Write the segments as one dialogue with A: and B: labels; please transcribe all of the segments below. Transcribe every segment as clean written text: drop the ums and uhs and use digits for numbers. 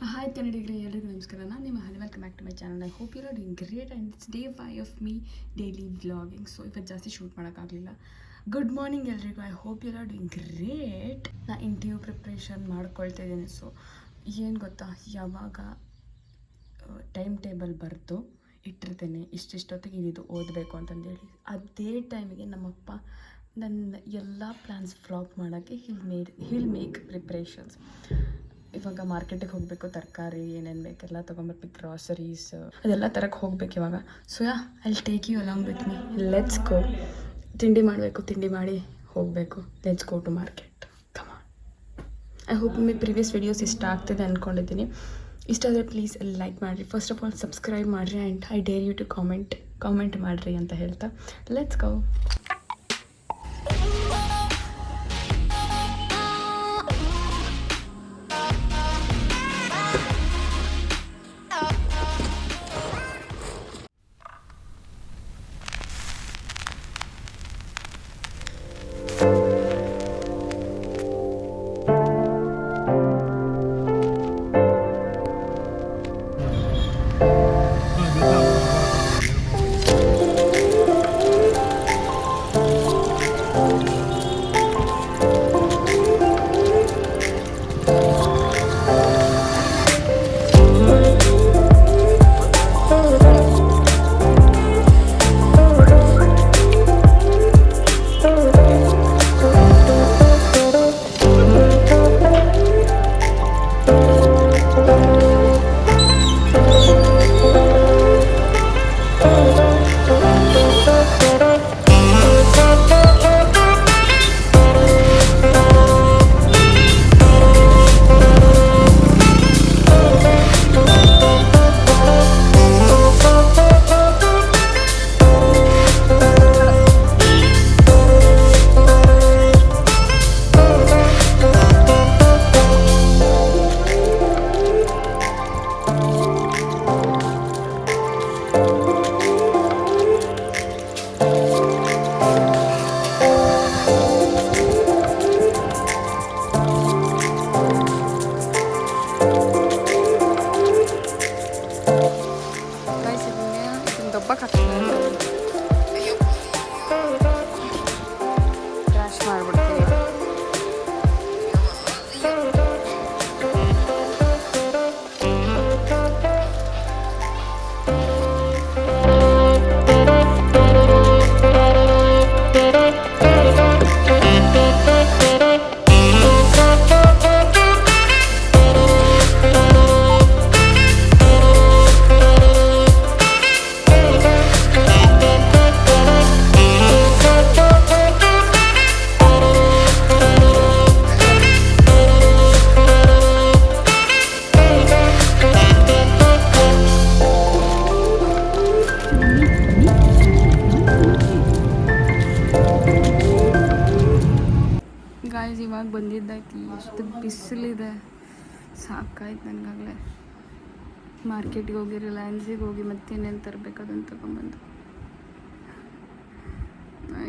A: Hi ಕನ್ನಡಿಗರೇ, ಎಲ್ಲರಿಗೂ ನಮಸ್ಕಾರ. ನಾನು ನಿಮ್ಮ welcome back to my channel. I hope you are doing great and it's day 5 of me daily vlogging. So ಇವತ್ತು ಜಾಸ್ತಿ shoot ಮಾಡೋಕ್ಕಾಗಲಿಲ್ಲ. ಗುಡ್ ಮಾರ್ನಿಂಗ್ ಎಲ್ರಿಗೂ. I hope you are doing great. ನಾನು interview preparation ಮಾಡ್ಕೊಳ್ತಾ ಇದ್ದೀನಿ. ಸೊ ಏನು ಗೊತ್ತಾ, ಯಾವಾಗ ಟೈಮ್ ಟೇಬಲ್ ಬರೆದು ಇಟ್ಟಿರ್ತೇನೆ ಇಷ್ಟಿಷ್ಟೊತ್ತಿಗೆ ಇದು ಓದಬೇಕು ಅಂತಂದೇಳಿ, ಅದೇ ಟೈಮಿಗೆ ನಮ್ಮಪ್ಪ ನನ್ನ ಎಲ್ಲ ಪ್ಲ್ಯಾನ್ಸ್ ಫ್ಲಾಪ್ ಮಾಡೋಕ್ಕೆ ಹಿಲ್ ಮೇಕ್ ಪ್ರಿಪ್ರೇಷನ್ಸ್. ಇವಾಗ ಮಾರ್ಕೆಟಿಗೆ ಹೋಗಬೇಕು, ತರಕಾರಿ ಏನೇನು ಬೇಕೆಲ್ಲ ತೊಗೊಂಬರ್ಬೇಕು, ಗ್ರಾಸರೀಸ್ ಅದೆಲ್ಲ ತರಕ್ಕೆ ಹೋಗ್ಬೇಕು ಇವಾಗ. So I take you along with me. Let's go. ತಿಂಡಿ ಮಾಡಬೇಕು, ತಿಂಡಿ ಮಾಡಿ ಹೋಗಬೇಕು. Let's go to market. Come on. I hope ನಿಮಗೆ ಪ್ರೀವಿಯಸ್ ವೀಡಿಯೋಸ್ ಇಷ್ಟ ಆಗ್ತಿದೆ ಅಂದ್ಕೊಂಡಿದ್ದೀನಿ. ಇಷ್ಟ ಆದರೆ ಪ್ಲೀಸ್ ಲೈಕ್ ಮಾಡಿರಿ. ಫಸ್ಟ್ ಆಫ್ ಆಲ್ ಸಬ್ಸ್ಕ್ರೈಬ್ ಮಾಡಿರಿ and I dare you to comment ಮಾಡಿರಿ ಅಂತ ಹೇಳ್ತಾ ಲೆಟ್ಸ್ ಗೋ. ಕ್ರಾಶ್ ಮಾಡಿಬಿಡ್ತೀನಿ. ಗಾಯ್ಸ್, ಇವಾಗ ಬಂದಿದ್ದಾಯ್ತು. ಎಷ್ಟು ಬಿಸಿಲಿದೆ, ಸಾಕಾಯ್ತು ನನಗಾಗಲೇ. ಮಾರ್ಕೆಟ್ಗೆ ಹೋಗಿ ರಿಲಯನ್ಸಿಗೆ ಹೋಗಿ ಮತ್ತೇನೇನು ತರಬೇಕು ಅದನ್ನು ತೊಗೊಂಬಂದು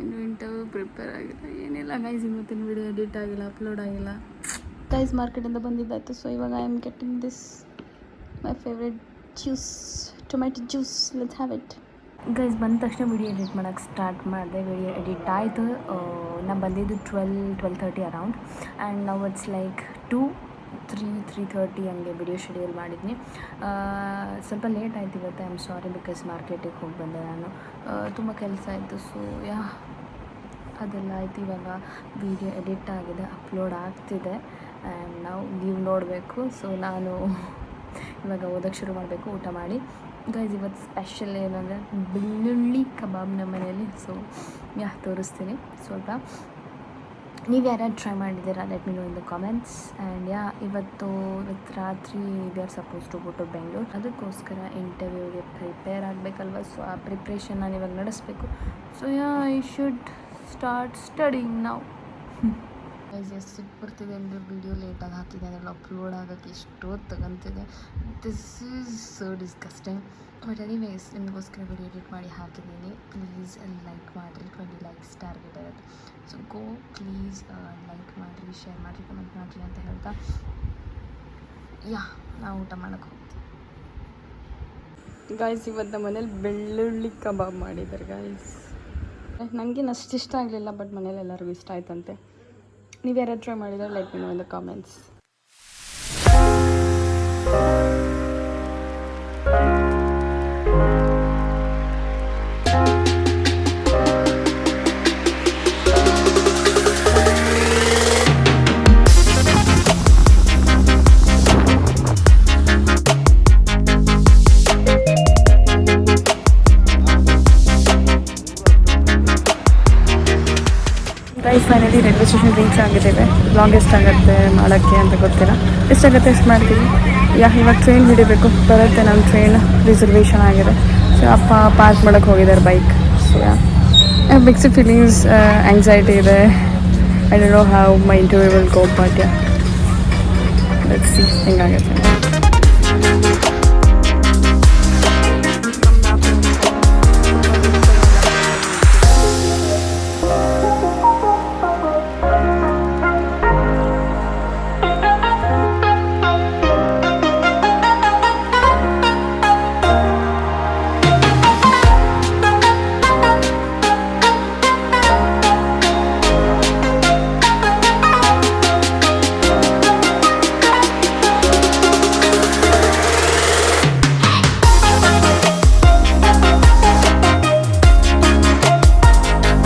A: ಇನ್ನು ಇಂಟರ್ವ್ಯೂ ಪ್ರಿಪೇರ್ ಆಗಿಲ್ಲ, ಏನಿಲ್ಲ ಗೈಸ್. ಇವತ್ತಿನ ವಿಡಿಯೋ ಎಡಿಟ್ ಆಗಿಲ್ಲ, ಅಪ್ಲೋಡ್ ಆಗಿಲ್ಲ ಗೈಸ್. ಮಾರ್ಕೆಟಿಂದ ಬಂದಿದ್ದಾಯ್ತು. ಸೊ ಇವಾಗ I am getting this my favourite juice, tomato juice. Let's have it. Guys, ಬಂದ ತಕ್ಷಣ ವಿಡಿಯೋ ಎಡಿಟ್ ಮಾಡೋಕ್ಕೆ ಸ್ಟಾರ್ಟ್ ಮಾಡಿದೆ. ವಿಡಿಯೋ ಎಡಿಟ್ ಆಯಿತು. ನಾನು ಬಂದಿದ್ದು 12:30 ಅರೌಂಡ್ ಆ್ಯಂಡ್ ನಾವು ಇಟ್ಸ್ ಲೈಕ್ 3:30 ಹಂಗೆ ವಿಡಿಯೋ ಶೆಡ್ಯೂಲ್ ಮಾಡಿದ್ನಿ. ಸ್ವಲ್ಪ ಲೇಟ್ ಆಯ್ತು ಇವತ್ತು. ಐ ಆಮ್ ಸಾರಿ ಬಿಕಾಸ್ ಮಾರ್ಕೆಟಿಗೆ ಹೋಗಿ ಬಂದೆ ನಾನು. ತುಂಬ ಕೆಲಸ ಆಯಿತು. ಸೊ ಅದೆಲ್ಲ ಆಯಿತು. ಇವಾಗ ವಿಡಿಯೋ ಎಡಿಟ್ ಆಗಿದೆ, ಅಪ್ಲೋಡ್ ಆಗ್ತಿದೆ ಆ್ಯಂಡ್ ನೀವು ನೋಡಬೇಕು. ಸೊ ನಾನು ಇವಾಗ ಓದೋಕ್ಕೆ ಶುರು ಮಾಡಬೇಕು ಊಟ ಮಾಡಿ. ಗೈಸ್, ಇವತ್ತು ಸ್ಪೆಷಲ್ ಏನಂದರೆ ಬೆಳ್ಳುಳ್ಳಿ ಕಬಾಬ್ ನಮ್ಮ ಮನೆಯಲ್ಲಿ. ಸೊ ತೋರಿಸ್ತೀನಿ ಸ್ವಲ್ಪ. ನೀವು ಯಾರ್ಯಾರು ಟ್ರೈ ಮಾಡಿದ್ದೀರಾ let me know in the comments. And ಇವತ್ತು ರಾತ್ರಿ we are suppose to go to Bengaluru. ಅದಕ್ಕೋಸ್ಕರ ಇಂಟರ್ವ್ಯೂಗೆ ಪ್ರಿಪೇರ್ ಆಗಬೇಕಲ್ವ. ಸೊ ಆ ಪ್ರಿಪ್ರೇಷನ್ ನಾನು ಇವಾಗ ನಡೆಸಬೇಕು. So I should start studying ನಾವು. ಗೈಸ್, ಎಷ್ಟು ಸಿಟ್ಟು ಬರ್ತಿದೆ ಅಂದರೆ ವಿಡಿಯೋ ಲೇಟಾಗಿ ಹಾಕಿದೆ ಅದೆಲ್ಲ ಅಪ್ಲೋಡ್ ಆಗೋಕ್ಕೆ ಎಷ್ಟೊತ್ತು ತಗೊಂತಿದೆ. This is so disgusting. But anyways, ನಿಮಗೋಸ್ಕರ ವಿಡಿಯೋ ಎಡಿಟ್ ಮಾಡಿ ಹಾಕಿದ್ದೀನಿ. ಪ್ಲೀಸ್ ಲೈಕ್ ಮಾಡಿರಿ. 20 ಲೈಕ್ಸ್ ಟಾರ್ಗೆಟ್ ಇರುತ್ತೆ. ಸೊ ಪ್ಲೀಸ್ ಲೈಕ್ ಮಾಡಿರಿ, ಶೇರ್ ಮಾಡಿರಿ, ಕಮೆಂಟ್ ಮಾಡಿರಿ ಅಂತ ಹೇಳ್ತಾ ಯಾ ನಾವು ಊಟ ಮಾಡೋಕ್ಕೆ ಹೋಗ್ತೀವಿ ಗಾಯ್ಸ್. ಇವತ್ತು ನಮ್ಮ ಮನೇಲಿ ಬೆಳ್ಳುಳ್ಳಿ ಕಬಾಬ್ ಮಾಡಿದ್ದಾರೆ ಗಾಯ್ಸ್. ನನಗೇನು ಅಷ್ಟು ಇಷ್ಟ ಆಗಲಿಲ್ಲ, ಬಟ್ ಮನೇಲಿ ಎಲ್ಲರಿಗೂ ಇಷ್ಟ ಆಯ್ತಂತೆ. ನೀವು ಯಾರು ಟ್ರೈ ಮಾಡಿದ್ರೆ let me know in the comments. Guys finally railway station reach ಆಗಿದ್ದೇವೆ. ಲಾಂಗೆಸ್ಟ್ ಆಗುತ್ತೆ ಮಾಡೋಕ್ಕೆ ಅಂತ ಗೊತ್ತಿಲ್ಲ, ಎಷ್ಟಾಗುತ್ತೆ ಎಷ್ಟು ಮಾಡ್ತೀವಿ. ಇವಾಗ ಟ್ರೈನ್ ಹಿಡಿಬೇಕು, ಬರುತ್ತೆ ನಮ್ಮ ಟ್ರೈನ್ ರಿಸರ್ವೇಷನ್ ಆಗಿದೆ. ಸೊ ಅಪ್ಪ ಪಾರ್ಕ್ ಮಾಡೋಕ್ಕೆ ಹೋಗಿದ್ದಾರೆ bike. So mixed feelings, anxiety ಇದೆ. I don't know how my interview will go, but let's see ಹೆಂಗಾಗುತ್ತೆ.